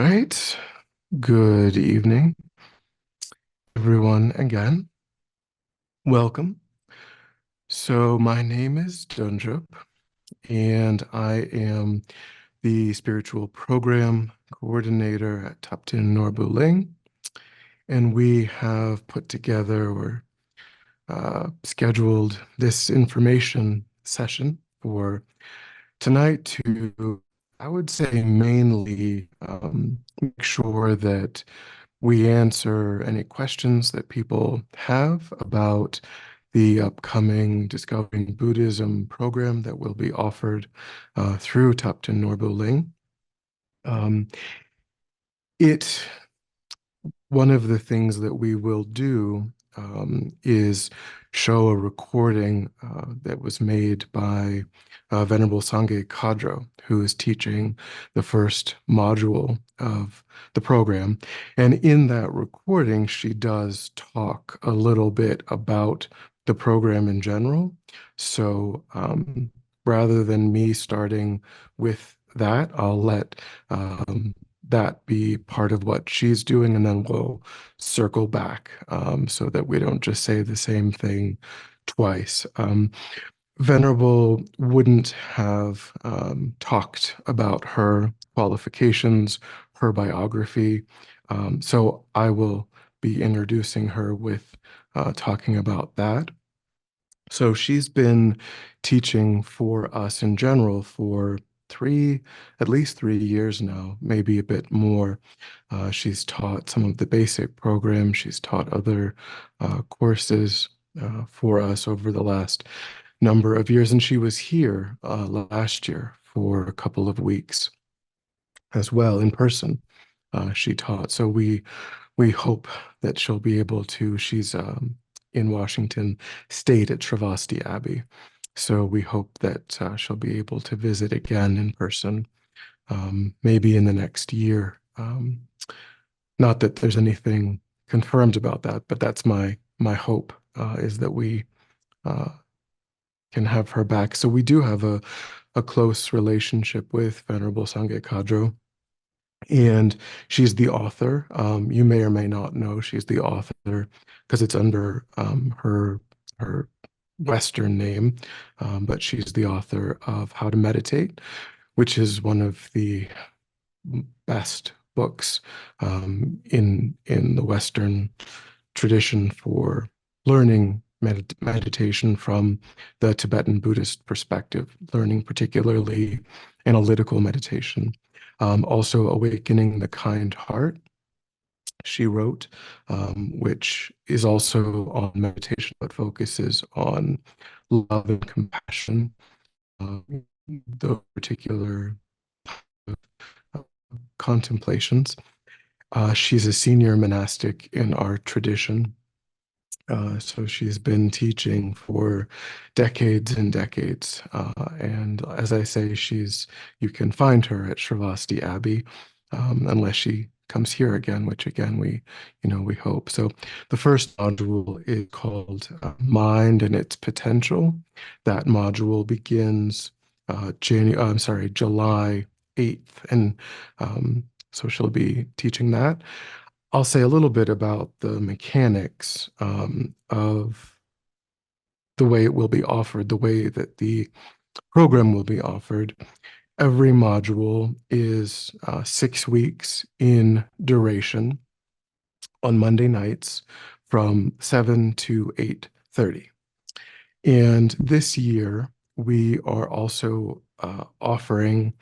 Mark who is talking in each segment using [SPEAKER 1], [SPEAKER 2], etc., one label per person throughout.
[SPEAKER 1] right. Good evening, everyone, again. Welcome. So, my name is Dondrub, and I am the spiritual program coordinator at Tibetan Buddhism. And we have put together or scheduled this information session for tonight to, I would say, mainly make sure that we answer any questions that people have about the upcoming Discovering Buddhism program that will be offered through Tupten Norbu Ling. Um, it One of the things that we will do is show a recording that was made by Venerable Sangye Kadro, who is teaching the first module of the program. And in that recording, she does talk a little bit about the program in general. So rather than me starting with that, I'll let that be part of what she's doing, and then we'll circle back so that we don't just say the same thing twice. Venerable wouldn't have talked about her qualifications, her biography, so I will be introducing her with talking about that. So she's been teaching for us in general for at least 3 years now, maybe a bit more. She's taught some of the basic programs. She's taught other courses for us over the last number of years. And she was here last year for a couple of weeks as well in person. She taught. So we hope that she'll be able to. She's in Washington State at Travasti Abbey. So we hope that she'll be able to visit again in person, maybe in the next year. Not that there's anything confirmed about that, but that's my hope is that we uh, can have her back. So we do have a close relationship with Venerable Sangye Kadro, and she's the author. You may or may not know she's the author because it's under her Western name, but she's the author of How to Meditate, which is one of the best books in the Western tradition for learning meditation from the Tibetan Buddhist perspective, learning particularly analytical meditation. Also, Awakening the Kind Heart, she wrote, which is also on meditation, but focuses on love and compassion, the particular contemplations. She's a senior monastic in our tradition. So she's been teaching for decades and decades. And as I say, you can find her at Shravasti Abbey, unless she comes here again, which again, we hope. So the first module is called Mind and Its Potential. That module begins July 8th. And so she'll be teaching that. I'll say a little bit about the mechanics of the way it will be offered, the way that the program will be offered. Every module is 6 weeks in duration on Monday nights from 7 to 8:30. And this year, we are also offering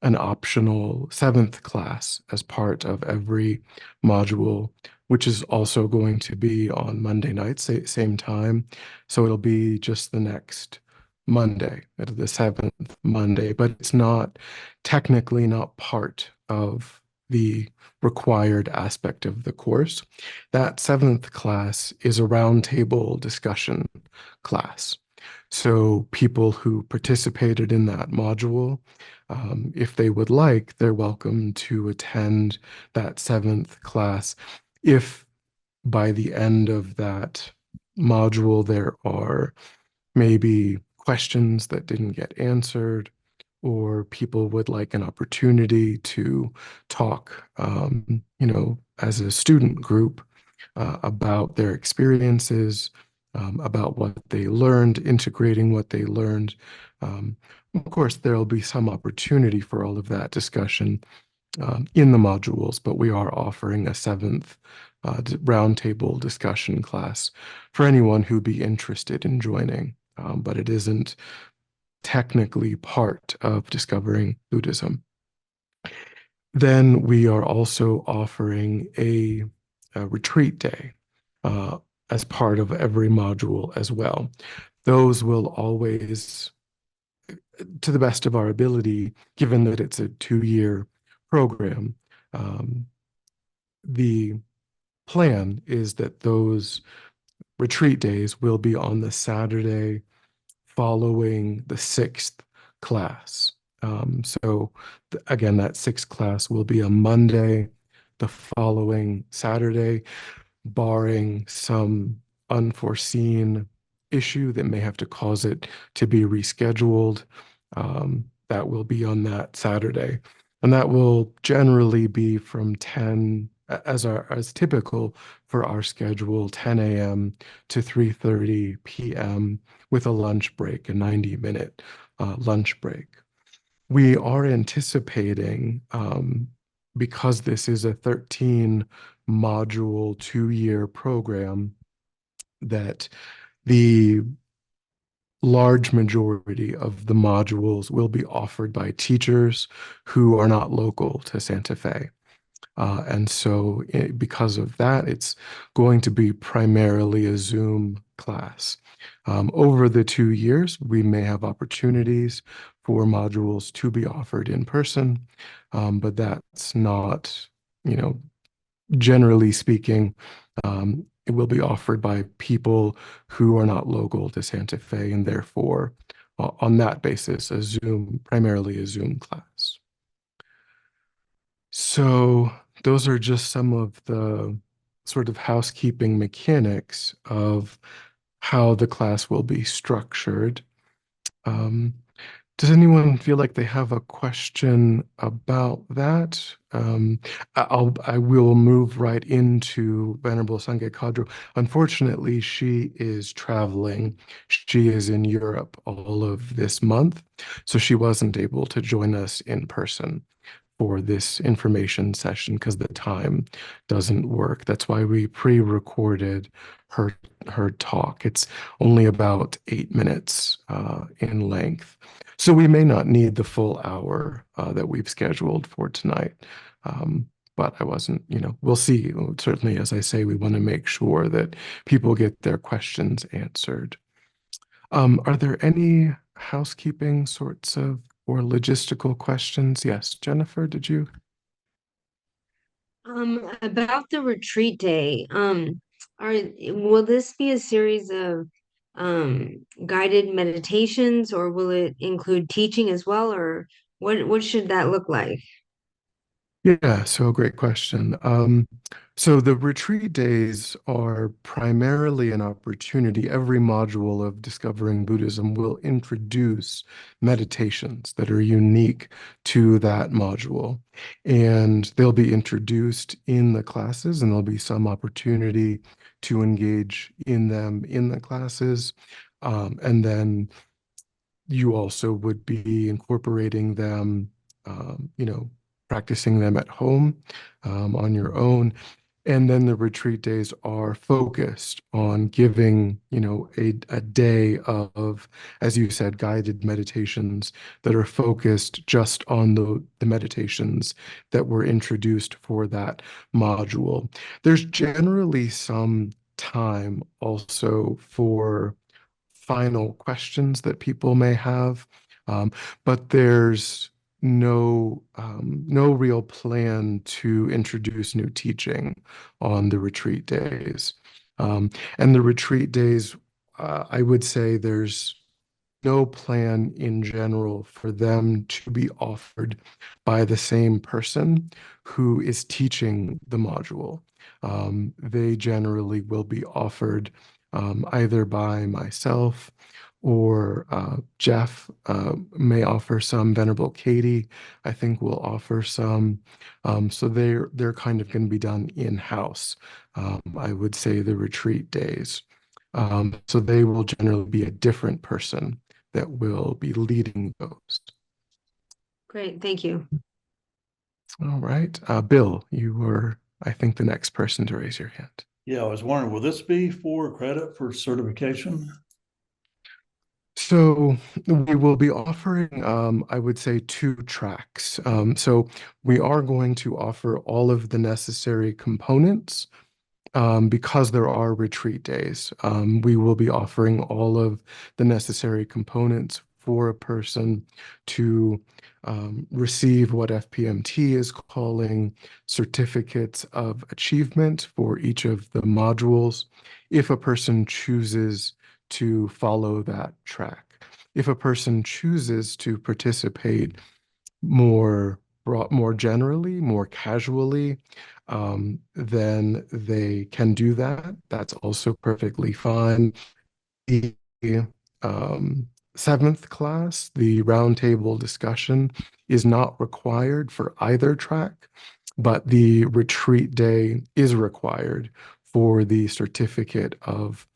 [SPEAKER 1] an optional seventh class as part of every module, which is also going to be on Monday nights, same time. So it'll be just the next Monday, the seventh Monday, but it's not technically not part of the required aspect of the course. That seventh class is a roundtable discussion class. So people who participated in that module, if they would like, they're welcome to attend that seventh class. If by the end of that module there are maybe questions that didn't get answered, or people would like an opportunity to talk, as a student group about their experiences, about what they learned, integrating what they learned. Um, of course, there'll be some opportunity for all of that discussion in the modules, but we are offering a seventh roundtable discussion class for anyone who'd be interested in joining. But it isn't technically part of Discovering Buddhism. Then we are also offering a retreat day uh, as part of every module as well. Those will always, to the best of our ability, given that it's a 2-year program, um, the plan is that those retreat days will be on the Saturday following the sixth class. Again, that sixth class will be a Monday, the following Saturday, barring some unforeseen issue that may have to cause it to be rescheduled. That will be on that Saturday. And that will generally be from 10, as typical for our schedule, 10 a.m. to 3:30 p.m. with a lunch break, a 90-minute lunch break. We are anticipating, because this is a 13 module 2-year program, that the large majority of the modules will be offered by teachers who are not local to Santa Fe. And so because of that, it's going to be primarily a Zoom class. Over the 2 years, we may have opportunities for modules to be offered in person, but that's not, generally speaking, it will be offered by people who are not local to Santa Fe, and therefore, on that basis, primarily a Zoom class. So those are just some of the sort of housekeeping mechanics of how the class will be structured. Um, does anyone feel like they have a question about that? I will move right into Venerable Sangye Kadro. Unfortunately, she is traveling. She is in Europe all of this month, so she wasn't able to join us in person for this information session because the time doesn't work. That's why we pre-recorded her talk. It's only about 8 minutes in length. So we may not need the full hour that we've scheduled for tonight. But I wasn't, we'll see. Certainly, as I say, we want to make sure that people get their questions answered. Are there any housekeeping sorts of or logistical questions? Yes, Jennifer, did you?
[SPEAKER 2] About the retreat day, will this be a series of guided meditations, or will it include teaching as well, or what should that look like?
[SPEAKER 1] Yeah, so great question. So the retreat days are primarily an opportunity. Every module of Discovering Buddhism will introduce meditations that are unique to that module. And they'll be introduced in the classes, and there'll be some opportunity to engage in them in the classes. And then you also would be incorporating them, practicing them at home on your own. And then the retreat days are focused on giving, a day of, as you said, guided meditations that are focused just on the meditations that were introduced for that module. There's generally some time also for final questions that people may have, um, but there's no real plan to introduce new teaching on the retreat days. And the retreat days, I would say there's no plan in general for them to be offered by the same person who is teaching the module. They generally will be offered either by myself or Jeff may offer some. Venerable Katie, I think, will offer some. So they're kind of going to be done in-house. I would say the retreat days. So they will generally be a different person that will be leading those.
[SPEAKER 2] Great, thank you.
[SPEAKER 1] All right. Bill, you were, I think, the next person to raise your hand.
[SPEAKER 3] Yeah, I was wondering, will this be for credit for certification?
[SPEAKER 1] So we will be offering, I would say, two tracks. So we are going to offer all of the necessary components because there are retreat days. We will be offering all of the necessary components for a person to receive what FPMT is calling certificates of achievement for each of the modules, if a person chooses to follow that track. If a person chooses to participate more generally, more casually, then they can do that. That's also perfectly fine. The um, seventh class, the roundtable discussion, is not required for either track, but the retreat day is required for the certificate of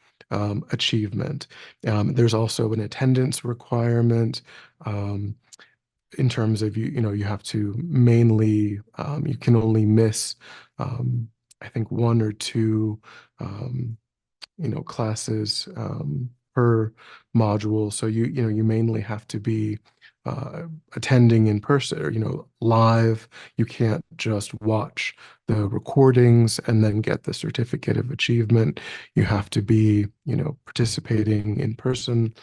[SPEAKER 1] achievement. There's also an attendance requirement. In terms of you have to mainly you can only miss I think one or two um, classes per module. So you mainly have to be attending in person or live. You can't just watch the recordings and then get the certificate of achievement. You have to be participating in person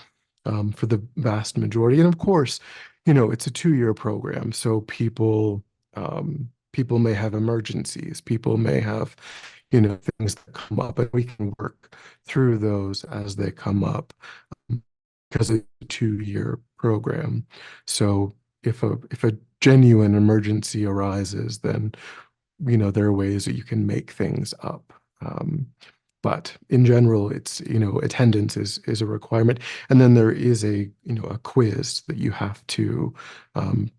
[SPEAKER 1] for the vast majority. And of course, it's a 2-year program, so people may have emergencies, people may have, things that come up, and we can work through those as they come up because it's a 2-year program. So if a genuine emergency arises, then there are ways that you can make things up. But in general, it's, attendance is a requirement. And then there is a quiz that you have to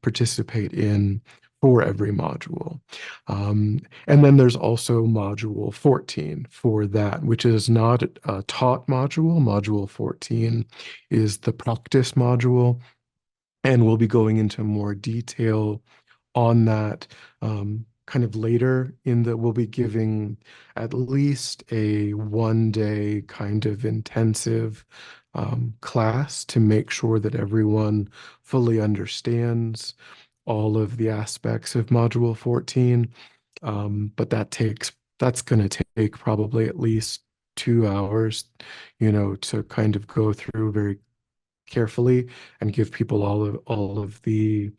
[SPEAKER 1] participate in for every module. And then there's also module 14 for that, which is not a taught module. Module 14 is the practice module. And we'll be going into more detail on that kind of later we'll be giving at least a 1-day kind of intensive class to make sure that everyone fully understands all of the aspects of module 14. But that's going to take probably at least 2 hours, to kind of go through very carefully and give people all of the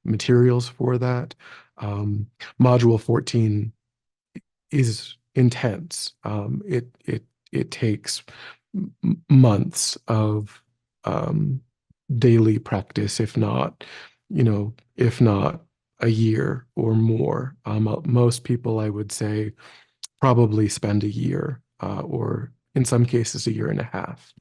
[SPEAKER 1] materials for that. Module 14 is intense. It takes months of daily practice, if not a year or more. Most people, I would say, probably spend a year, or in some cases, a year and a half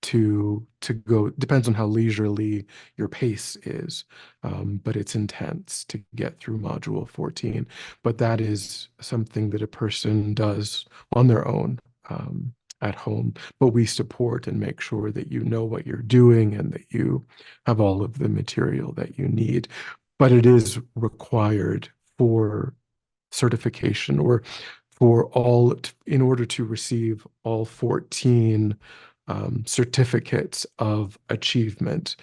[SPEAKER 1] to go. Depends on how leisurely your pace is, but it's intense to get through module 14. But that is something that a person does on their own, at home. But we support and make sure that you know what you're doing and that you have all of the material that you need. But it is required for certification, or in order to receive all 14 certificates of achievement.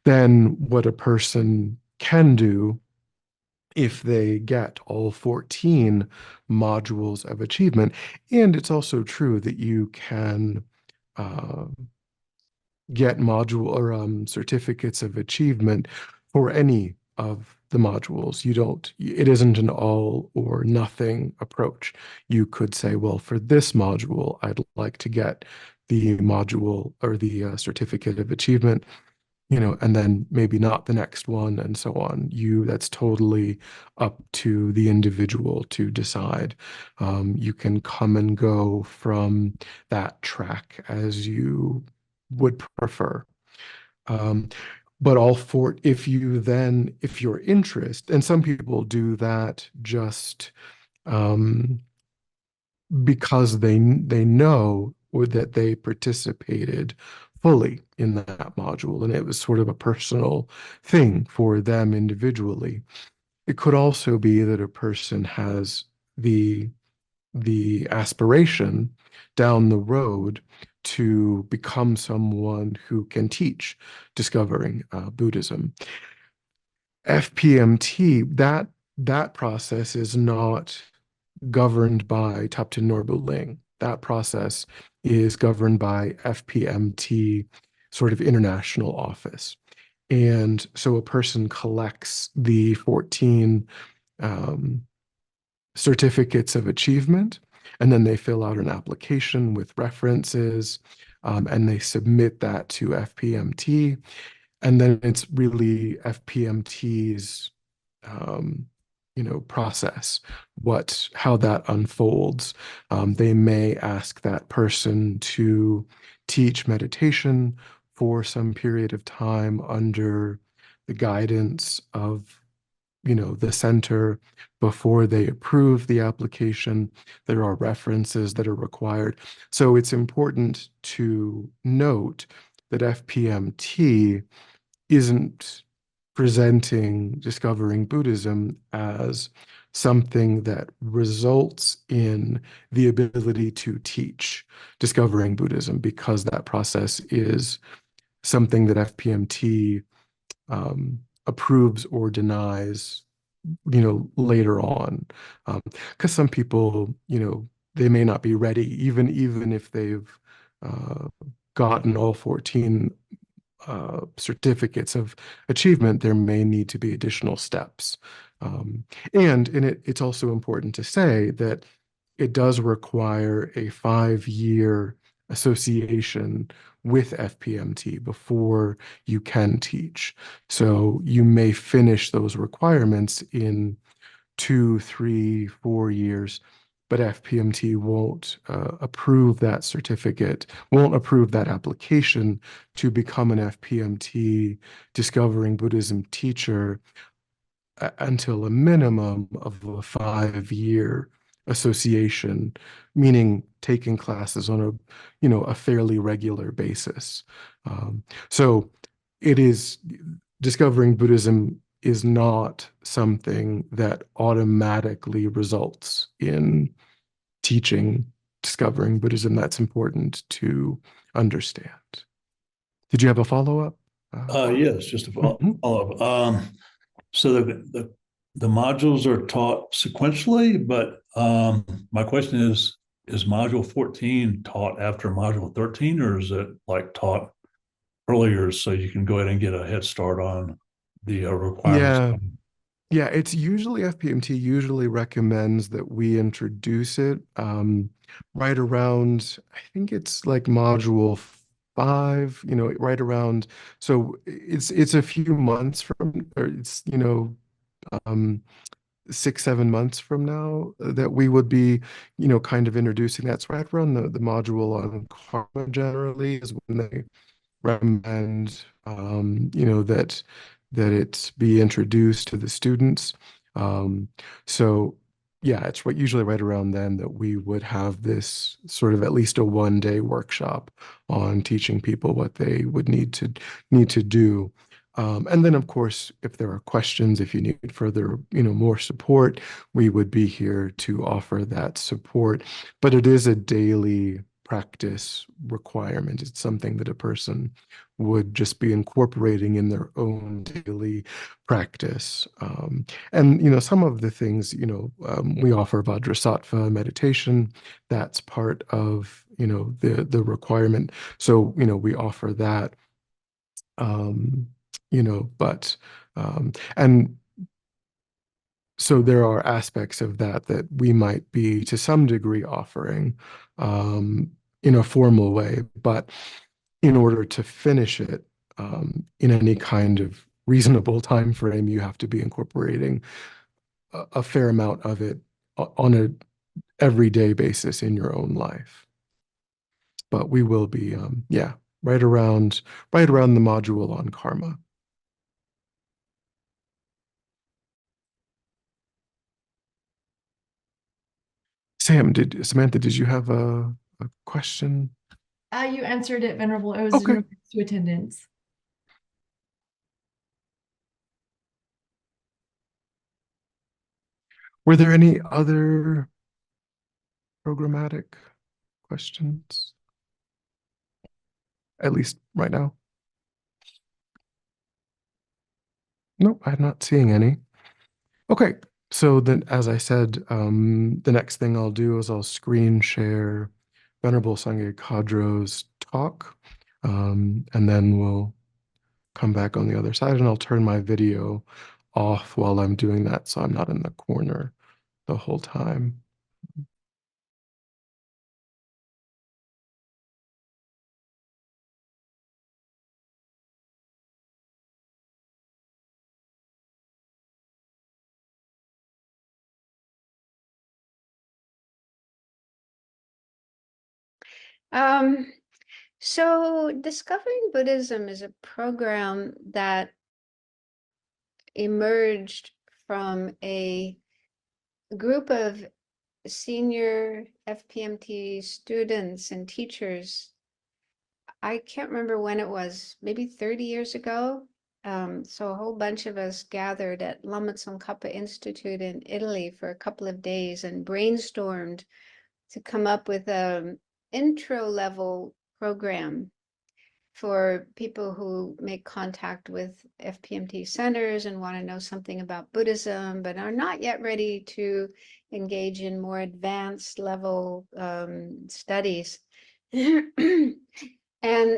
[SPEAKER 1] Then what a person can do, if they get all 14 modules of achievement, and it's also true that you can uh, get module or certificates of achievement for any of the modules. It isn't an all or nothing approach. You could say, well, for this module, I'd like to get the module or the certificate of achievement, and then maybe not the next one, and so on. That's totally up to the individual to decide. You can come and go from that track as you would prefer. Um, but if your interest, and some people do that just um, because they know or that they participated fully in that module, and it was sort of a personal thing for them individually. It could also be that a person has the aspiration down the road to become someone who can teach discovering Buddhism. FPMT, that process is not governed by Thapten Norbu Ling. That process is governed by FPMT, sort of international office. And so a person collects the 14 um, certificates of achievement, and then they fill out an application with references, and they submit that to FPMT. And then it's really FPMT's process, how that unfolds. They may ask that person to teach meditation for some period of time under the guidance of the center before they approve the application. There are references that are required. So it's important to note that FPMT isn't presenting Discovering Buddhism as something that results in the ability to teach Discovering Buddhism, because that process is something that FPMT approves or denies, later on. Because some people, they may not be ready, even if they've gotten all 14 certificates of achievement, there may need to be additional steps. It's also important to say that it does require a 5-year association with FPMT before you can teach. So you may finish those requirements in 2, 3, 4 years, but FPMT won't approve that certificate, won't approve that application to become an FPMT Discovering Buddhism teacher until a minimum of a 5-year association, meaning taking classes on a fairly regular basis. So it is Discovering Buddhism is not something that automatically results in teaching Discovering Buddhism. That's important to understand. Did you have a follow-up?
[SPEAKER 3] Yes, just a
[SPEAKER 1] Mhm.
[SPEAKER 3] follow-up. So the modules are taught sequentially, but my question is module 14 taught after module 13, or is it like taught earlier so you can go ahead and get a head start on the requirements?
[SPEAKER 1] Yeah, yeah, it's usually FPMT usually recommends that we introduce it right around, I think it's like module 5, right around. So it's a few months from, or it's, um, 6, 7 months from now that we would be, kind of introducing that. So right around the module on karma generally is when they recommend that it be introduced to the students. So yeah, it's usually right around then that we would have this sort of at least a 1-day workshop on teaching people what they would need to do. And then, of course, if there are questions, if you need further, more support, we would be here to offer that support. But it is a daily practice requirement. It's something that a person would just be incorporating in their own daily practice. And, some of the things, we offer Vajrasattva meditation. That's part of, the requirement. So, we offer that, but, and so there are aspects of that we might be to some degree offering in a formal way, but in order to finish it in any kind of reasonable time frame, you have to be incorporating a fair amount of it on a everyday basis in your own life. But we will be, right around the module on karma. Samantha, did you have a question?
[SPEAKER 4] You answered it, Venerable. It was in
[SPEAKER 1] Okay.
[SPEAKER 4] regards to attendance.
[SPEAKER 1] Were there any other programmatic questions? At least right now? Nope, I'm not seeing any. Okay, so then, as I said, the next thing I'll do is I'll screen share Venerable Sangye Kadro's talk, and then we'll come back on the other side, and I'll turn my video off while I'm doing that, so I'm not in the corner the whole time.
[SPEAKER 5] So Discovering Buddhism is a program that emerged from a group of senior FPMT students and teachers. I can't remember when it was, maybe 30 years ago. So a whole bunch of us gathered at Lama Tsongkhapa Institute in Italy for a couple of days and brainstormed to come up with an intro level program for people who make contact with FPMT centers and want to know something about Buddhism, but are not yet ready to engage in more advanced level studies. And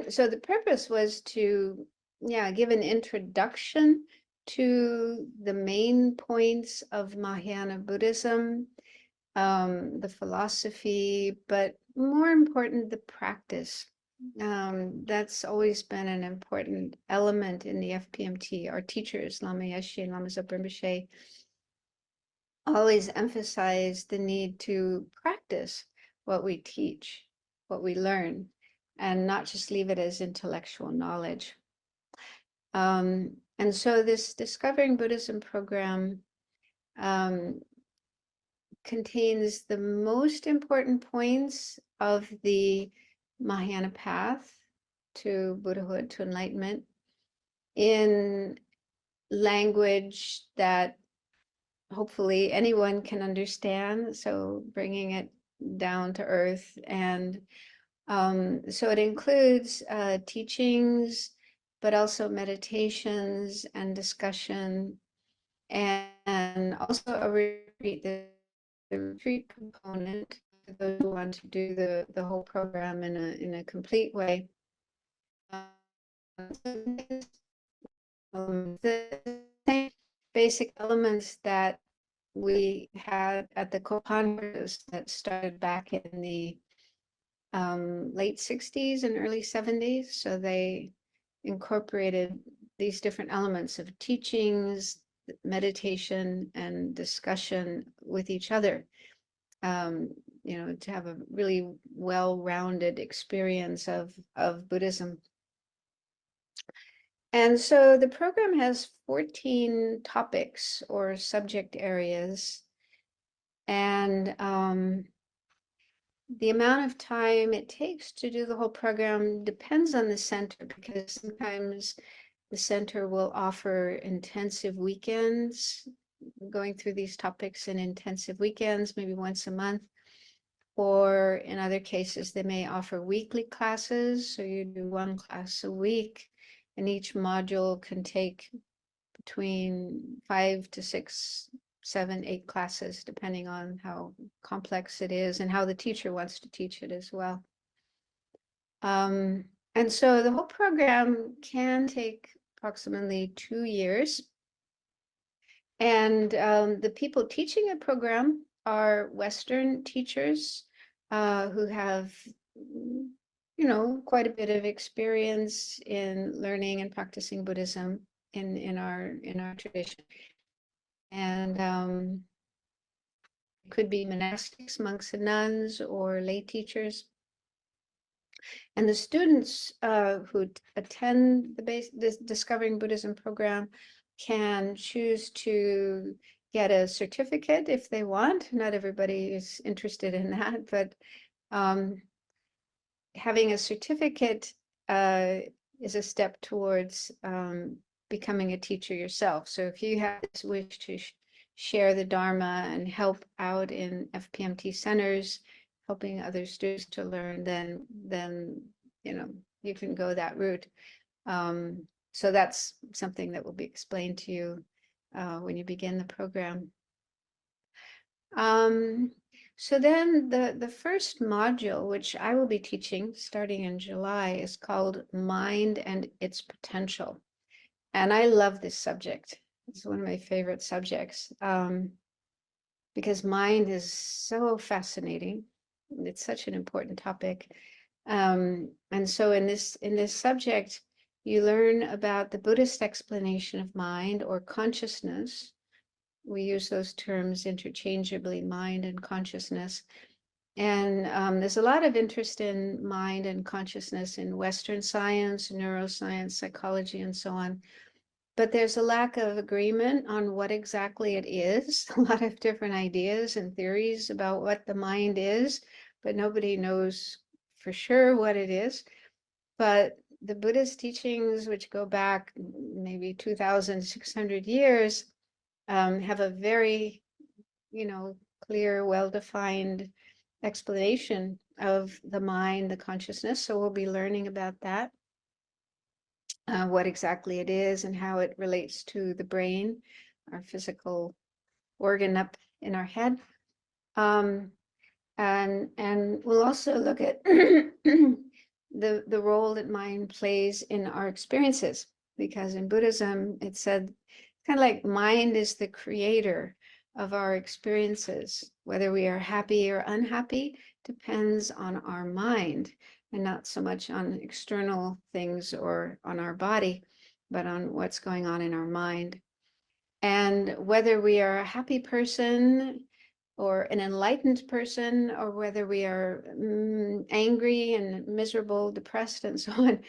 [SPEAKER 5] so the purpose was to, give an introduction to the main points of Mahayana Buddhism, the philosophy, but more important, the practice. That's always been an important element in the FPMT. Our teachers, Lama Yeshe and Lama Zopa Rinpoche, always emphasize the need to practice what we teach, what we learn, and not just leave it as intellectual knowledge. And so this Discovering Buddhism program contains the most important points of the Mahayana path to Buddhahood, to enlightenment, in language that hopefully anyone can understand. So bringing it down to earth. And so it includes teachings, but also meditations and discussion, and also a retreat. The retreat component for those who want to do the whole program in a complete way. The same basic elements that we had at the Kopan that started back in the late 60s and early 70s. So they incorporated these different elements of teachings, meditation, and discussion with each other. To have a really well-rounded experience of Buddhism. And so the program has 14 topics or subject areas. And the amount of time it takes to do the whole program depends on the center, because sometimes the center will offer intensive weekends, going through these topics in intensive weekends, maybe once a month. Or in other cases, they may offer weekly classes. So you do one class a week, and each module can take between 5 to 6, 7, 8 classes, depending on how complex it is and how the teacher wants to teach it as well. And so the whole program can take approximately 2 years. And the people teaching the program are Western teachers who have, quite a bit of experience in learning and practicing Buddhism in our tradition. And it could be monastics, monks and nuns, or lay teachers. And the students who attend this Discovering Buddhism program can choose to get a certificate if they want. Not everybody is interested in that, but having a certificate is a step towards becoming a teacher yourself. So if you have this wish to share the Dharma and help out in FPMT centers, helping other students to learn, then you can go that route. So that's something that will be explained to you when you begin the program. So then the first module, which I will be teaching starting in July, is called Mind and Its Potential. And I love this subject. It's one of my favorite subjects because mind is so fascinating. It's such an important topic. And so in this subject, you learn about the Buddhist explanation of mind or consciousness. We use those terms interchangeably, mind and consciousness. And there's a lot of interest in mind and consciousness in Western science, neuroscience, psychology, and so on. But there's a lack of agreement on what exactly it is. A lot of different ideas and theories about what the mind is, but nobody knows for sure what it is. But the Buddhist teachings, which go back maybe 2,600 years, have a very, clear, well-defined explanation of the mind, the consciousness. So we'll be learning about that, what exactly it is and how it relates to the brain, our physical organ up in our head. And we'll also look at the role that mind plays in our experiences, because in Buddhism, it said kind of like mind is the creator of our experiences. Whether we are happy or unhappy depends on our mind, and not so much on external things or on our body, but on what's going on in our mind. And whether we are a happy person or an enlightened person, or whether we are angry and miserable, depressed, and so on,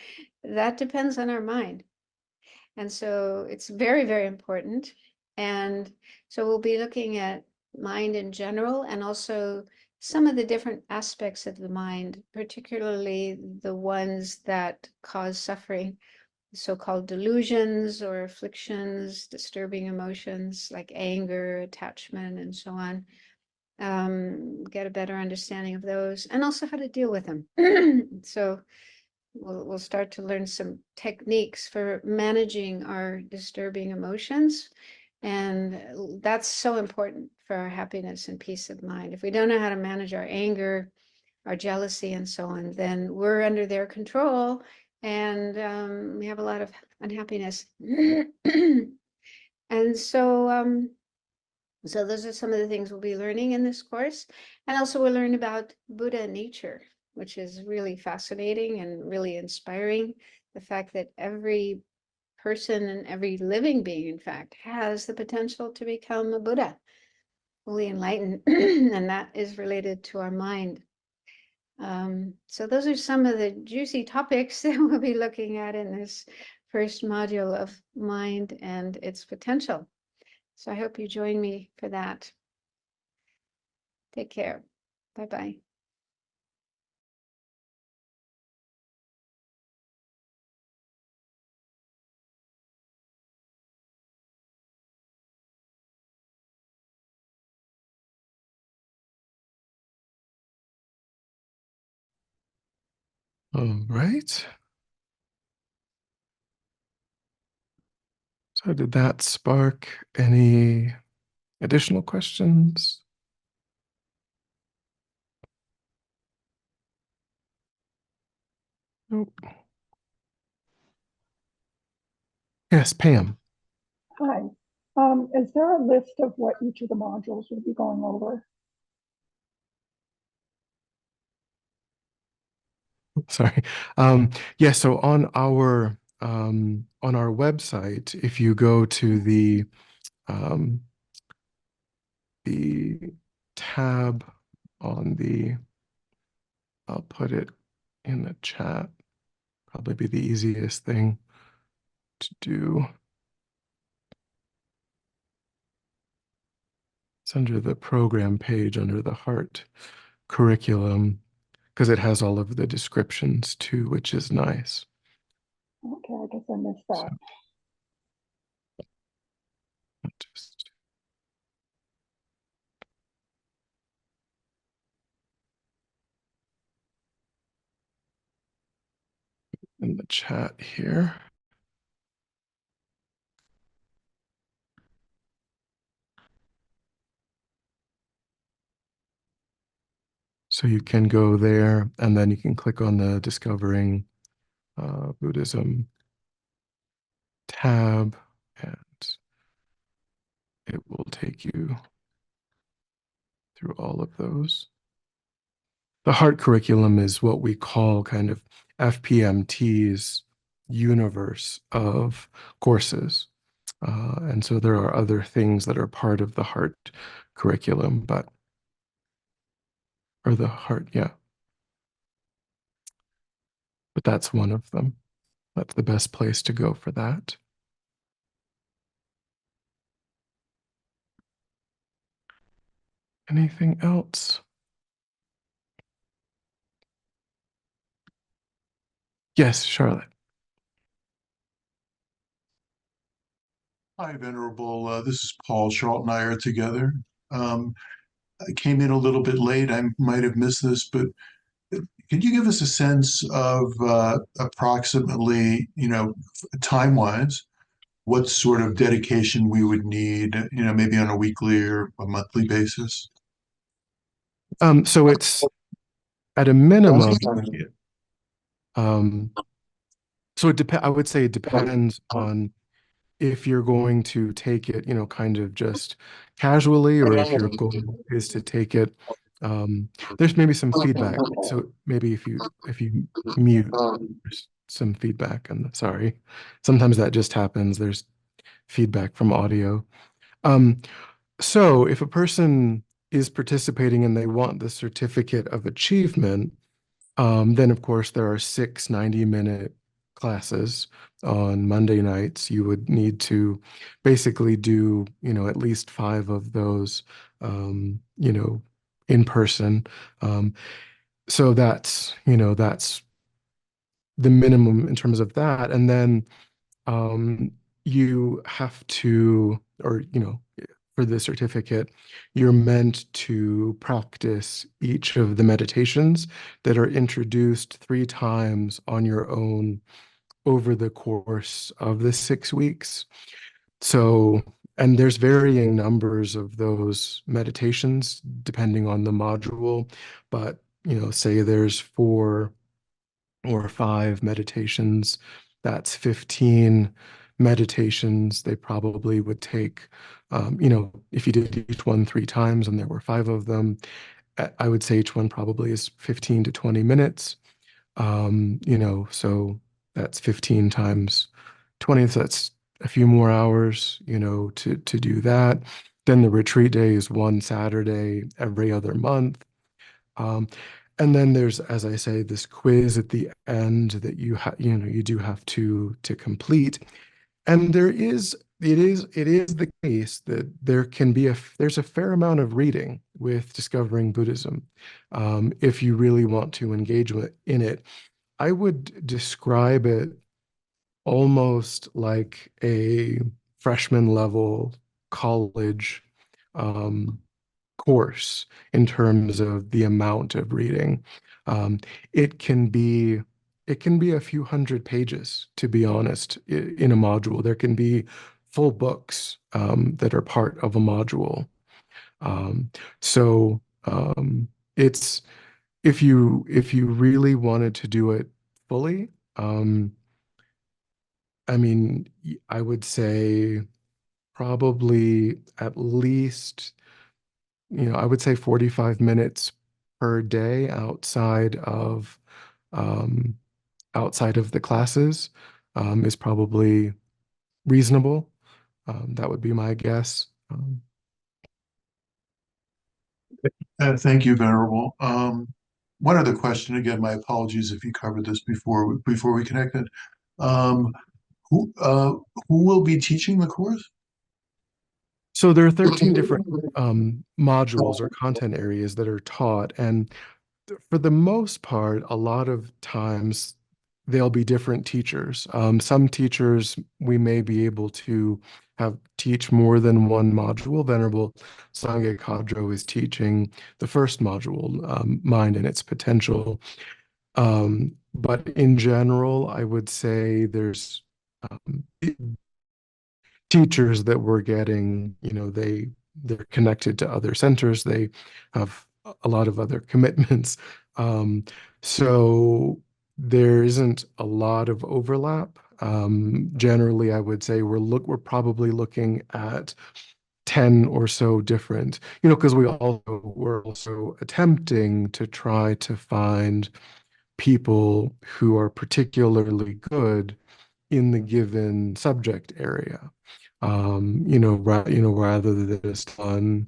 [SPEAKER 5] that depends on our mind. And so it's very, very important. And so we'll be looking at mind in general, and also some of the different aspects of the mind, particularly the ones that cause suffering, so-called delusions or afflictions, disturbing emotions like anger, attachment, and so on. Get a better understanding of those, and also how to deal with them. So we'll start to learn some techniques for managing our disturbing emotions. And that's so important for our happiness and peace of mind. If we don't know how to manage our anger, our jealousy, and so on, then we're under their control, and we have a lot of unhappiness. And so those are some of the things we'll be learning in this course. And also we'll learn about Buddha nature, which is really fascinating and really inspiring. The fact that every person and every living being, in fact, has the potential to become a Buddha, fully enlightened, and that is related to our mind. So those are some of the juicy topics that we'll be looking at in this first module of mind and its potential. So I hope you join me for that. Take care. Bye-bye.
[SPEAKER 1] All right. So did that spark any additional questions? Nope. Yes, Pam.
[SPEAKER 6] Hi. Is there a list of what each of the modules will be going over?
[SPEAKER 1] Sorry. Yeah, so on our website, if you go to the tab on the, I'll put it in the chat. Probably be the easiest thing to do. It's under the program page, under the Heart curriculum, because it has all of the descriptions too, which is nice.
[SPEAKER 6] Okay, I guess I missed that.
[SPEAKER 1] Just in the chat here. So you can go there and then you can click on the Discovering Buddhism tab and it will take you through all of those. The Heart curriculum is what we call kind of FPMT's universe of courses. And so there are other things that are part of the Heart curriculum, or the Heart, yeah. But that's one of them. That's the best place to go for that. Anything else? Yes, Charlotte.
[SPEAKER 7] Hi, Venerable. This is Paul. Charlotte and I are together. I came in a little bit late. I might have missed this, but could you give us a sense of approximately, time-wise, what sort of dedication we would need, maybe on a weekly or a monthly basis?
[SPEAKER 1] So it's at a minimum. So it depends. I would say it depends on if you're going to take it, kind of just casually, or if your goal is to take it. There's maybe some feedback. So maybe if you mute, there's some feedback. And sorry, sometimes that just happens. There's feedback from audio. So if a person is participating and they want the certificate of achievement, then of course there are 6 90-minute classes on Monday nights. You would need to basically do, at least 5 of those, in person. So that's the minimum in terms of that. And then you have to, or, for the certificate, you're meant to practice each of the meditations that are introduced 3 times on your own over the course of the 6 weeks. So, and there's varying numbers of those meditations depending on the module, but, say there's 4 or 5 meditations, that's 15 meditations. They probably would take, if you did each one 3 times and there were 5 of them, I would say each one probably is 15 to 20 minutes. So that's 15 times 20, so that's a few more hours, to do that. Then the retreat day is one Saturday every other month. And then there's, as I say, this quiz at the end that you do have to complete. And it is the case that there's a fair amount of reading with Discovering Buddhism. If you really want to engage in it, I would describe it almost like a freshman level college course in terms of the amount of reading. Um, it can be a few hundred pages, to be honest, in a module. There can be full books that are part of a module. So it's if you really wanted to do it fully, I mean, I would say probably at least, I would say 45 minutes per day um, outside of the classes is probably reasonable. That would be my guess.
[SPEAKER 7] Thank you, Venerable. one other question, again, my apologies if you covered this before we connected. Um, who, uh, who will be teaching the course?
[SPEAKER 1] So there are 13 different modules or content areas that are taught, and for the most part, a lot of times there'll be different teachers. Some teachers we may be able to have teach more than one module. Venerable Sangye Kadro is teaching the first module, Mind and Its Potential. But in general, I would say there's teachers that we're getting, they're connected to other centers. They have a lot of other commitments. So there isn't a lot of overlap. Generally, I would say we're probably looking at 10 or so different, because we're also attempting to try to find people who are particularly good in the given subject area. Rather than just on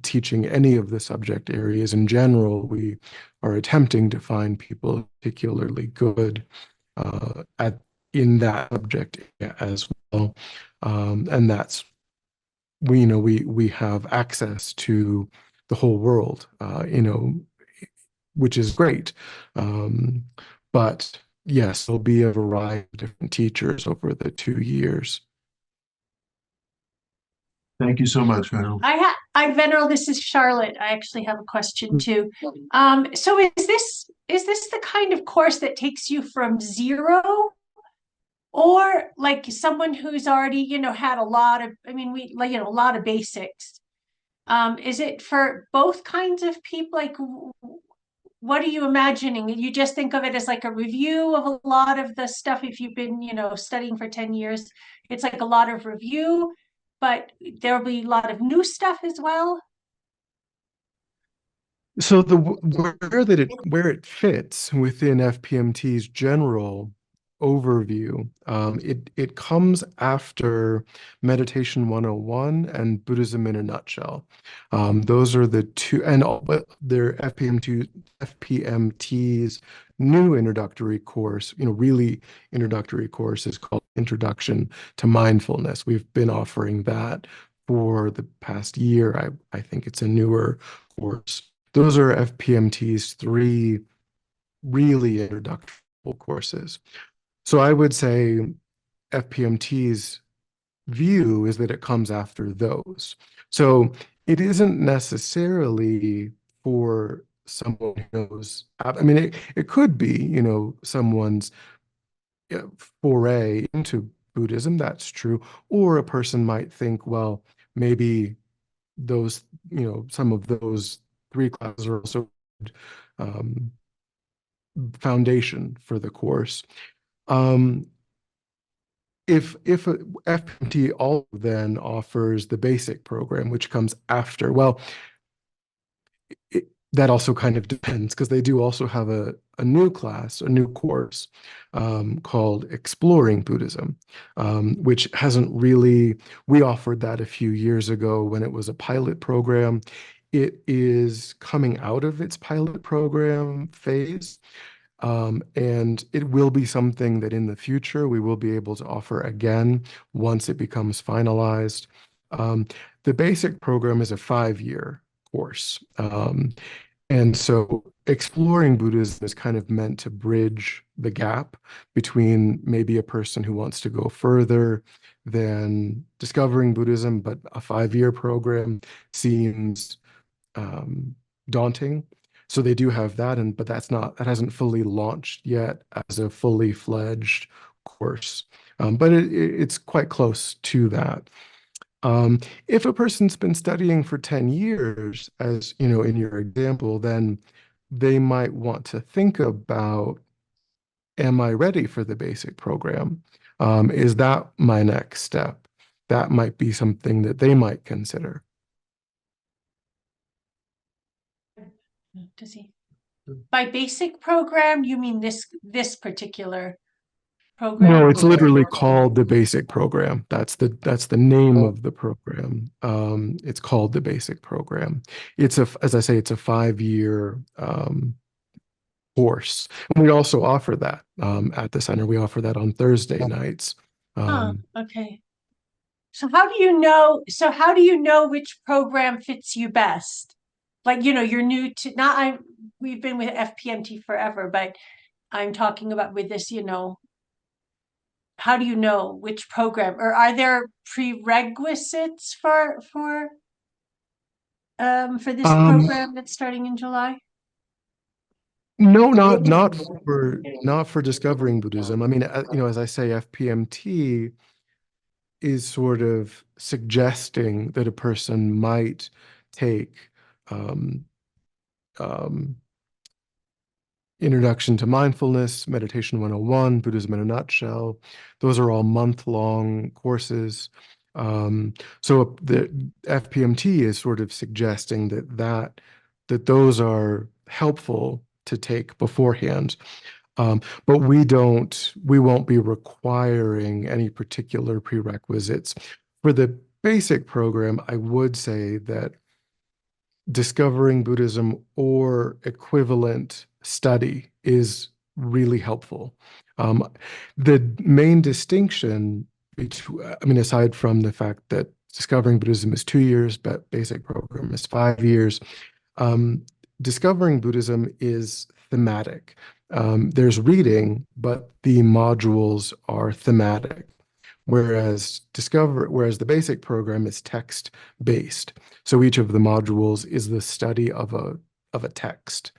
[SPEAKER 1] teaching any of the subject areas in general, we are attempting to find people particularly good at in that subject area as well. And that's we have access to the whole world, which is great. But yes, there'll be a variety of different teachers over the 2 years.
[SPEAKER 7] Thank you so much, Venerable.
[SPEAKER 8] I Veneral, this is Charlotte. I actually have a question too. So is this the kind of course that takes you from zero, or like someone who's already, had a lot of, a lot of basics? Is it for both kinds of people? Like, what are you imagining? You just think of it as like a review of a lot of the stuff. If you've been, studying for 10 years, it's like a lot of review, but there'll be a lot of new stuff as well.
[SPEAKER 1] So where it fits within FPMT's general overview, it comes after Meditation 101 and Buddhism in a Nutshell. Those are the two, and but their FPMT's new introductory course, really introductory course, is called Introduction to Mindfulness. We've been offering that for the past year. I think it's a newer course. Those are FPMT's three really introductory courses. So I would say FPMT's view is that it comes after those. So it isn't necessarily for someone who knows. I mean, it could be, someone's foray into Buddhism, that's true. Or a person might think, well, maybe those, some of those three classes are also um, foundation for the course. If a FPMT all then offers the basic program, which comes after, well, that also kind of depends, because they do also have a new class, a new course called Exploring Buddhism, which hasn't really, we offered that a few years ago when it was a pilot program. It is coming out of its pilot program phase. And it will be something that in the future we will be able to offer again once it becomes finalized. The basic program is a 5-year course. And so exploring Buddhism is kind of meant to bridge the gap between maybe a person who wants to go further than discovering Buddhism, but a 5-year program seems daunting. So they do have that, but that hasn't fully launched yet as a fully fledged course. But it's quite close to that. If a person's been studying for 10 years, as in your example, then they might want to think about, am I ready for the basic program? Is that my next step? That might be something that they might consider.
[SPEAKER 8] Does he? By basic program, you mean this particular program?
[SPEAKER 1] No, it's literally called the basic program. That's the name of the program. It's called the basic program. As I say, it's a 5-year course. And we also offer that at the center. We offer that on Thursday nights.
[SPEAKER 8] Okay. So how do you know? So how do you know which program fits you best? Like, you're new to not we've been with FPMT forever, but I'm talking about with this, how do you know which program, or are there prerequisites for this program that's starting in July?
[SPEAKER 1] No, not for discovering Buddhism. I mean, as I say, FPMT is sort of suggesting that a person might take um, um, Introduction to Mindfulness, Meditation 101, Buddhism in a Nutshell. Those are all month-long courses. So the FPMT is sort of suggesting that those are helpful to take beforehand. But we won't be requiring any particular prerequisites. For the basic program, I would say that discovering Buddhism or equivalent study is really helpful. The main distinction aside from the fact that discovering Buddhism is 2 years, but basic program is 5 years, discovering Buddhism is thematic. There's reading, but the modules are thematic. Whereas the basic program is text-based. So each of the modules is the study of a text.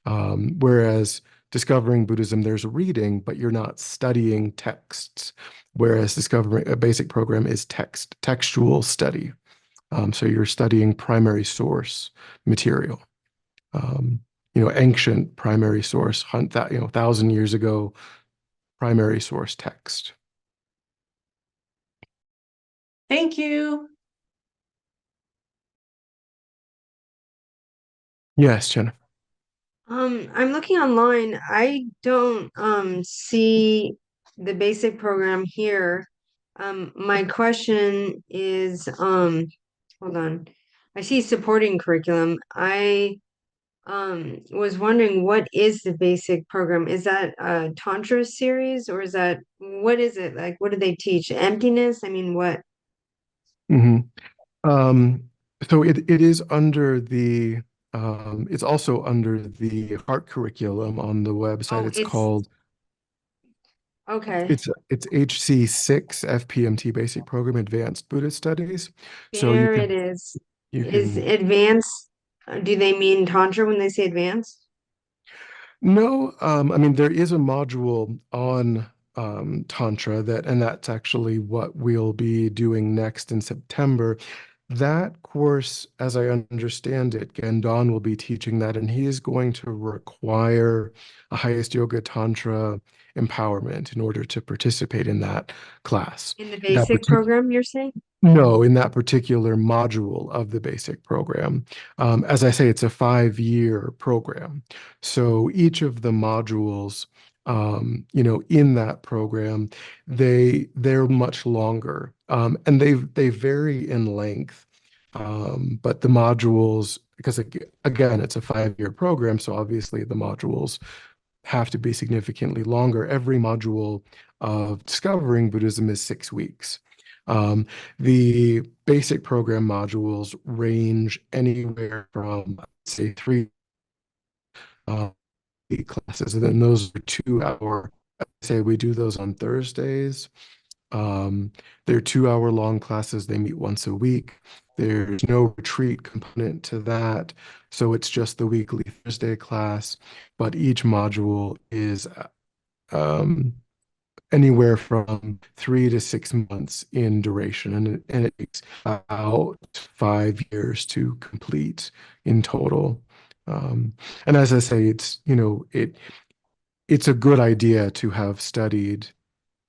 [SPEAKER 1] Whereas discovering Buddhism, there's reading, but you're not studying texts. Whereas discovering a basic program is textual study. So you're studying primary source material. Ancient primary source, 1,000 years ago, primary source text.
[SPEAKER 8] Thank you.
[SPEAKER 1] Yes, Jennifer.
[SPEAKER 2] I'm looking online. I don't see the basic program here. My question is, hold on. I see supporting curriculum. I was wondering, what is the basic program? Is that a Tantra series, or what is it? Like, what do they teach? Emptiness? I mean, what?
[SPEAKER 1] Mm-hmm. So it is under it's also under the Heart curriculum on the website.
[SPEAKER 2] Oh,
[SPEAKER 1] It's called,
[SPEAKER 2] okay.
[SPEAKER 1] it's HC6 FPMT Basic Program Advanced Buddhist Studies. So
[SPEAKER 2] There it is.
[SPEAKER 1] you
[SPEAKER 2] Is
[SPEAKER 1] can,
[SPEAKER 2] advanced, do they mean Tantra when they say advanced?
[SPEAKER 1] no, I mean, there is a module on Tantra and that's actually what we'll be doing next in September. That course, as I understand it, Gandon will be teaching that, and he is going to require a highest yoga tantra empowerment in order to participate in that class.
[SPEAKER 2] In the
[SPEAKER 1] That
[SPEAKER 2] basic program, you're saying?
[SPEAKER 1] No, in that particular module of the basic program. As I say, it's a 5-year program. So each of the modules, in that program, they're much longer, and they vary in length. But the modules, because again, it's a 5-year program, so obviously the modules have to be significantly longer. Every module of Discovering Buddhism is 6 weeks. The basic program modules range anywhere from, say, 3 classes, and then those are 2-hour. Say we do those on Thursdays. They're 2-hour long classes. They meet once a week. There's no retreat component to that, so it's just the weekly Thursday class. But each module is anywhere from 3 to 6 months in duration, and it takes about 5 years to complete in total. And as I say, it's a good idea to have studied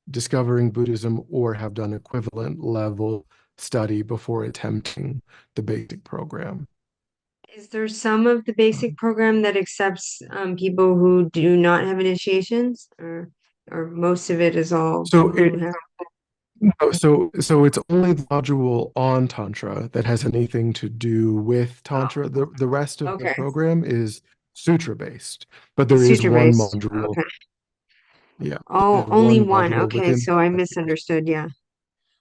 [SPEAKER 1] Discovering Buddhism or have done equivalent level study before attempting the basic program.
[SPEAKER 2] Is there some of the basic program that accepts people who do not have initiations, or or most of it is all
[SPEAKER 1] So
[SPEAKER 2] people
[SPEAKER 1] it
[SPEAKER 2] who have.
[SPEAKER 1] no, so it's only the module on Tantra that has anything to do with Tantra. The rest of the
[SPEAKER 2] Okay.
[SPEAKER 1] program is sutra based, but there is
[SPEAKER 2] Sutra
[SPEAKER 1] one
[SPEAKER 2] based.
[SPEAKER 1] module.
[SPEAKER 2] Okay.
[SPEAKER 1] Yeah,
[SPEAKER 2] Oh,
[SPEAKER 1] there's
[SPEAKER 2] only
[SPEAKER 1] one
[SPEAKER 2] one.
[SPEAKER 1] module
[SPEAKER 2] Okay,
[SPEAKER 1] within
[SPEAKER 2] so I
[SPEAKER 1] that series.
[SPEAKER 2] misunderstood. Yeah.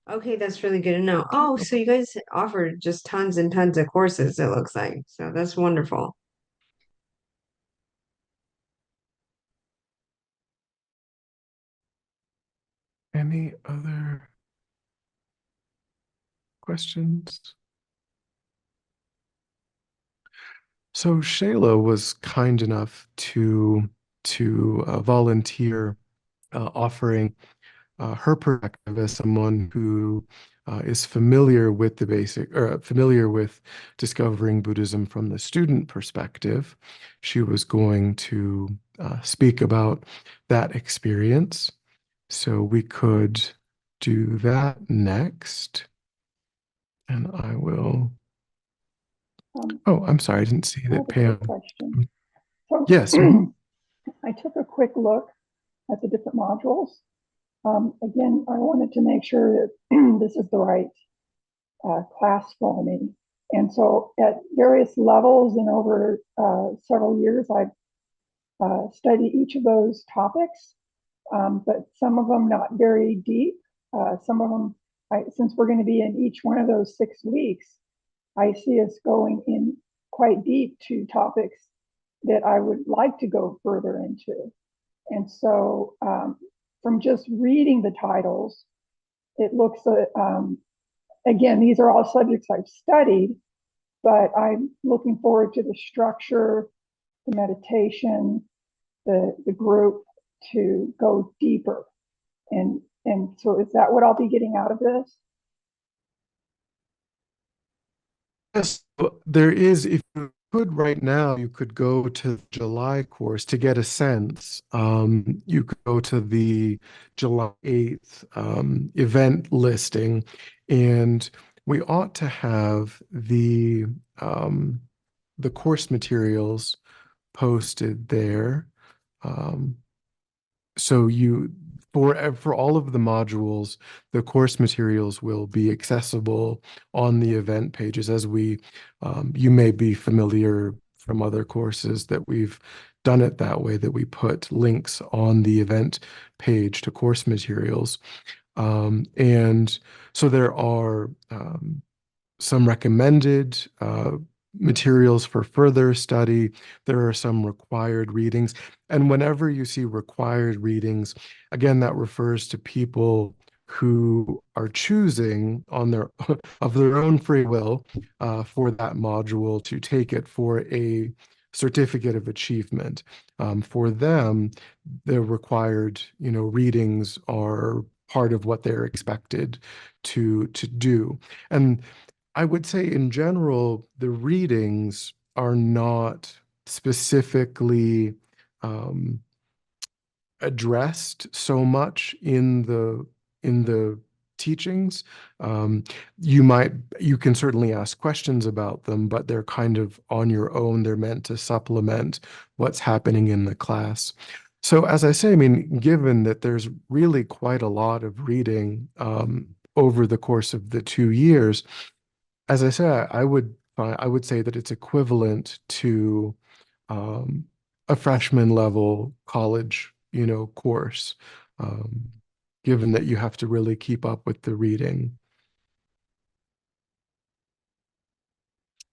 [SPEAKER 2] Okay, that's really good to know. Oh, so you guys offer just tons and tons of courses, it looks like. So that's wonderful.
[SPEAKER 1] Any other questions? So Shayla was kind enough to volunteer, offering her perspective as someone who is familiar with the basic or familiar with discovering Buddhism from the student perspective. She was going to speak about that experience. So we could do that next. And I will. Oh, I'm sorry, I didn't see
[SPEAKER 6] I have
[SPEAKER 1] that
[SPEAKER 6] a quick
[SPEAKER 1] Pam.
[SPEAKER 6] question. So
[SPEAKER 1] Yes.
[SPEAKER 6] I took a quick look at the different modules. Again, I wanted to make sure that this is the right class for me. And so at various levels and over several years, I've studied each of those topics, but some of them not very deep. Some of them, since we're going to be in each one of those 6 weeks, I see us going in quite deep to topics that I would like to go further into. And so from just reading the titles, it looks, again, these are all subjects I've studied, but I'm looking forward to the structure, the meditation, the group to go deeper. And so is that what I'll be getting out of this?
[SPEAKER 1] Yes, there is. If you could right now, you could go to the July course to get a sense. You could go to the July 8th event listing, and we ought to have the course materials posted there. So you for all of the modules, the course materials will be accessible on the event pages as you may be familiar from other courses that we've done it that way, that we put links on the event page to course materials. And so there are some recommended materials for further study. There are some required readings. And whenever you see required readings, again, that refers to people who are choosing on their of their own free will for that module to take it for a certificate of achievement. For them, the required, readings are part of what they're expected to do. And I would say in general, the readings are not specifically um, addressed so much in the teachings. Um, you can certainly ask questions about them, but they're kind of on your own. They're meant to supplement what's happening in the class. So as I say, I mean, given that there's really quite a lot of reading over the course of the 2 years, as I say, I would say that it's equivalent to um, a freshman level college, course, um, given that you have to really keep up with the reading.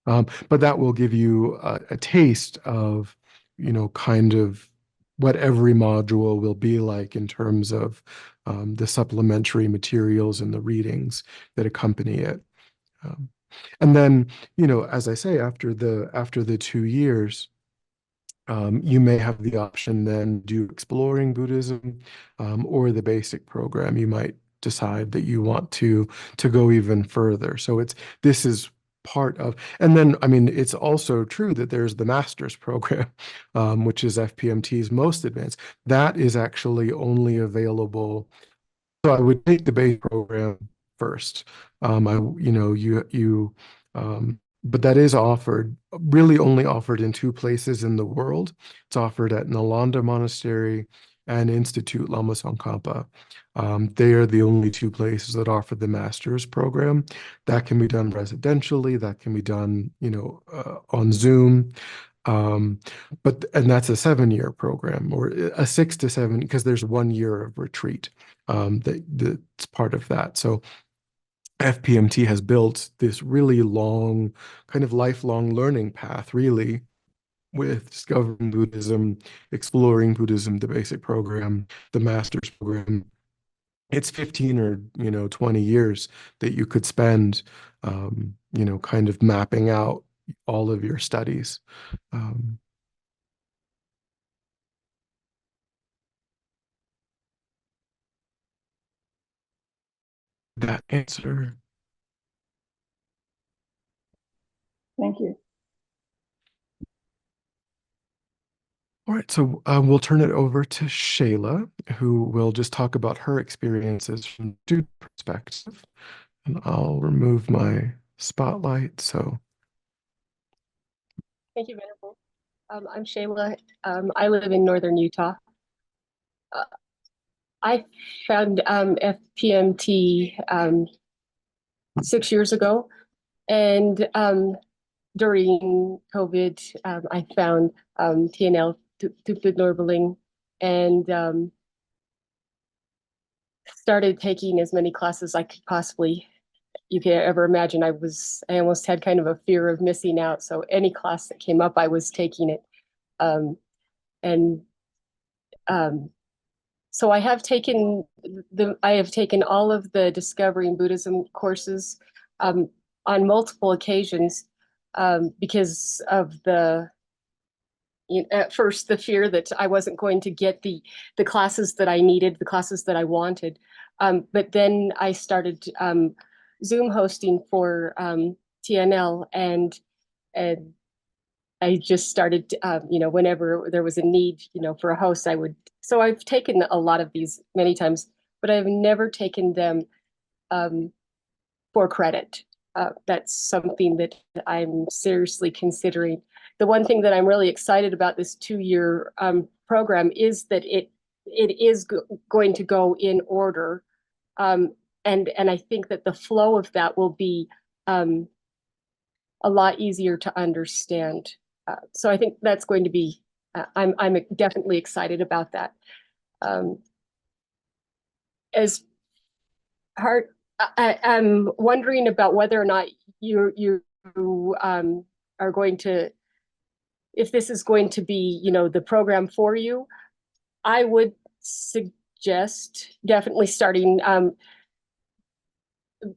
[SPEAKER 1] But that will give you a taste of, kind of what every module will be like in terms of the supplementary materials and the readings that accompany it. Um, and then, as I say, after the 2 years, you may have the option then do exploring Buddhism or the basic program. You might decide that you want to go even further. So this is part of, and then I mean it's also true that there's the master's program, which is FPMT's most advanced. That is actually only available. So I would take the base program first. But that is offered, really only offered in 2 places in the world. It's offered at Nalanda Monastery and Institute Lama Tsongkhapa. They are the only two places that offer the master's program. That can be done residentially, that can be done, on Zoom. And that's a 7-year program, or a 6 to 7, because there's 1 year of retreat that's part of that. So FPMT has built this really long, kind of lifelong learning path, really, with Discovering Buddhism, Exploring Buddhism, the basic program, the master's program. It's 15 or 20 years that you could spend, kind of mapping out all of your studies. That answer.
[SPEAKER 6] Thank you.
[SPEAKER 1] All right, so we'll turn it over to Shayla, who will just talk about her experiences from a student perspective. And I'll remove my spotlight. So
[SPEAKER 9] Thank you, Venerable. I'm Shayla. I live in northern Utah. I found FPMT 6 years ago, and during COVID, I found TNL, Tupid and started taking as many classes I could possibly. You can ever imagine. I almost had kind of a fear of missing out. So any class that came up, I was taking it. And so I have taken all of the Discovering Buddhism courses on multiple occasions because of at first the fear that I wasn't going to get the classes that I needed, the classes that I wanted. But then I started Zoom hosting for TNL, and I just started, whenever there was a need, for a host, so I've taken a lot of these many times, but I've never taken them for credit. That's something that I'm seriously considering. The one thing that I'm really excited about this 2-year program is that it is going to go in order. And I think that the flow of that will be a lot easier to understand. So I think that's going to be, I'm definitely excited about that. As part, I'm wondering about whether or not you are going to, if this is going to be, the program for you. I would suggest definitely starting.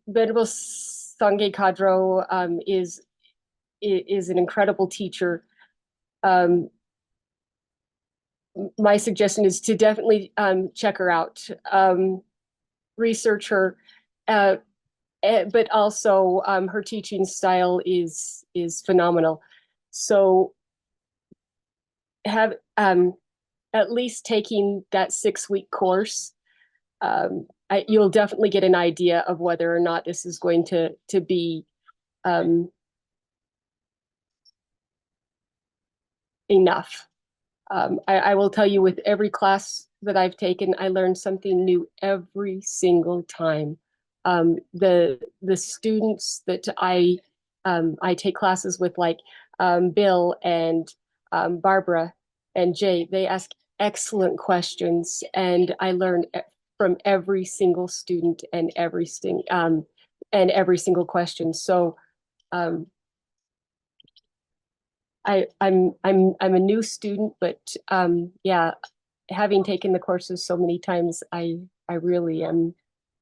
[SPEAKER 9] Venerable Sangye Kadro is an incredible teacher. My suggestion is to definitely check her out, research her, but also her teaching style is phenomenal. So have at least taking that 6-week course, you'll definitely get an idea of whether or not this is going to be enough. I will tell you, with every class that I've taken, I learned something new every single time. The students that I take classes with, like Bill and Barbara and Jay, they ask excellent questions, and I learn from every single student and every single question. So I'm a new student, but yeah, having taken the courses so many times, I really am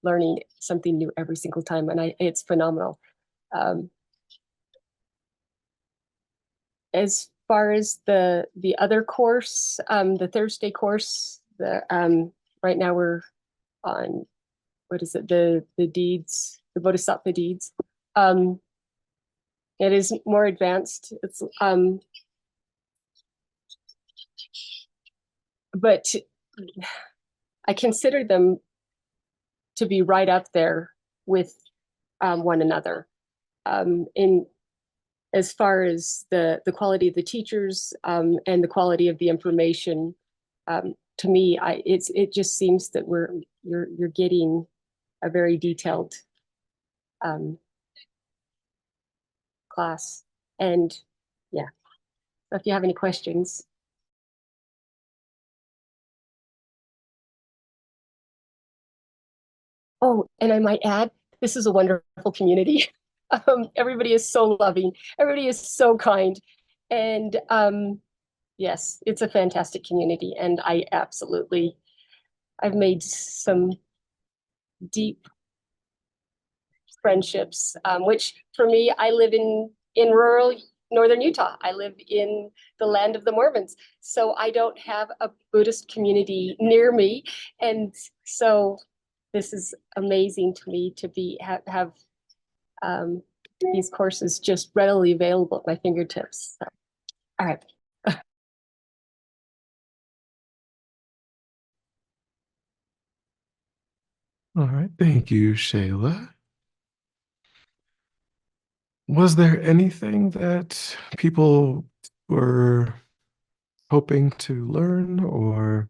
[SPEAKER 9] learning something new every single time, and it's phenomenal. As far as the other course, the Thursday course, right now we're on, what is it, the deeds, the Bodhisattva deeds. It is more advanced. It's but I consider them to be right up there with one another in as far as the quality of the teachers and the quality of the information. to me, it just seems that you're getting a very detailed class. And yeah, so if you have any questions. Oh, and I might add, this is a wonderful community. Everybody is so loving. Everybody is so kind. And yes, it's a fantastic community. And I've made some deep friendships, which for me, I live in rural northern Utah. I live in the land of the Mormons. So I don't have a Buddhist community near me. And so this is amazing to me to have these courses just readily available at my fingertips. So, all right.
[SPEAKER 1] All right. Thank you, Shayla. Was there anything that people were hoping to learn, or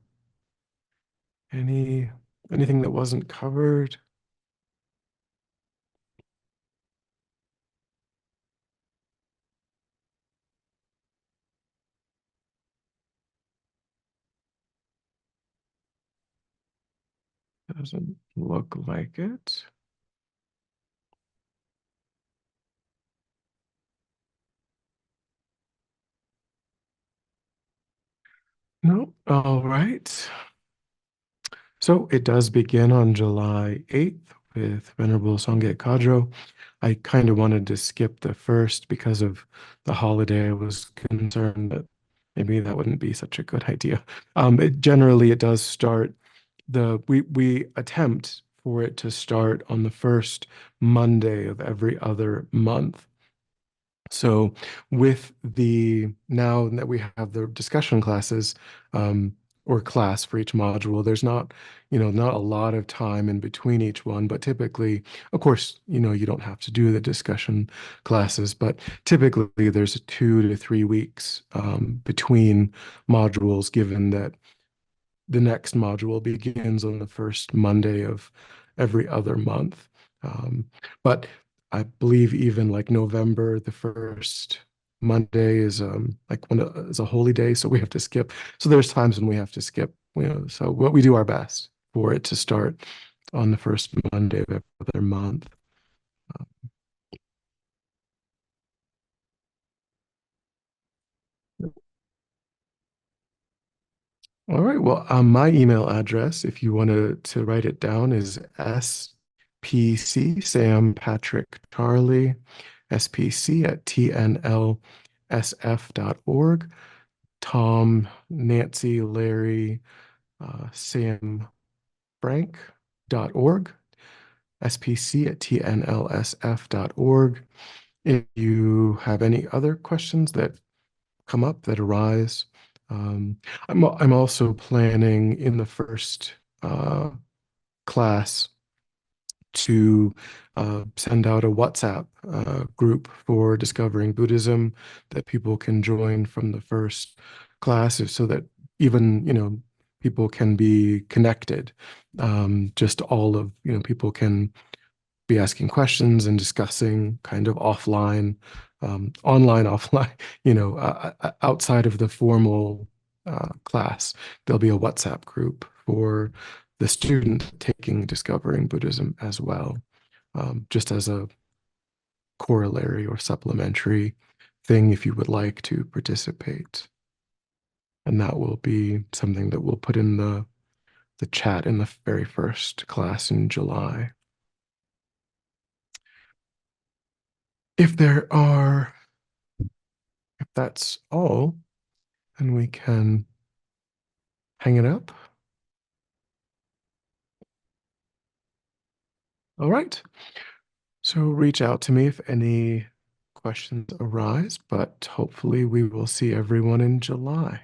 [SPEAKER 1] anything that wasn't covered? Doesn't look like it. No. All right. So it does begin on July 8th with Venerable Sangye Kadro. I kind of wanted to skip the first because of the holiday. I was concerned that maybe that wouldn't be such a good idea. Generally, it does start we attempt for it to start on the first Monday of every other month. So with now that we have the discussion classes, or class for each module, there's not a lot of time in between each one, but typically, of course, you don't have to do the discussion classes, but typically there's 2 to 3 weeks between modules, given that the next module begins on the first Monday of every other month. But I believe even like November, the first Monday is is a holy day, so we have to skip. So there's times when we have to skip, so what we do our best for it to start on the first Monday of every other month. All right. Well, my email address, if you wanted to write it down, is SPC, Sam Patrick Charlie, SPC at tnlsf.org. Tom, Nancy, Larry, Sam Frank.org. SPC at tnlsf.org. If you have any other questions that come up, that arise, I'm also planning in the first class to send out a WhatsApp group for Discovering Buddhism that people can join from the first class, so that even people can be connected. Just all of people can be asking questions and discussing kind of offline, online, offline, outside of the formal class. There'll be a WhatsApp group for the student taking Discovering Buddhism as well, just as a corollary or supplementary thing if you would like to participate. And that will be something that we'll put in the chat in the very first class in July. If that's all, then we can hang it up. All right. So reach out to me if any questions arise, but hopefully we will see everyone in July.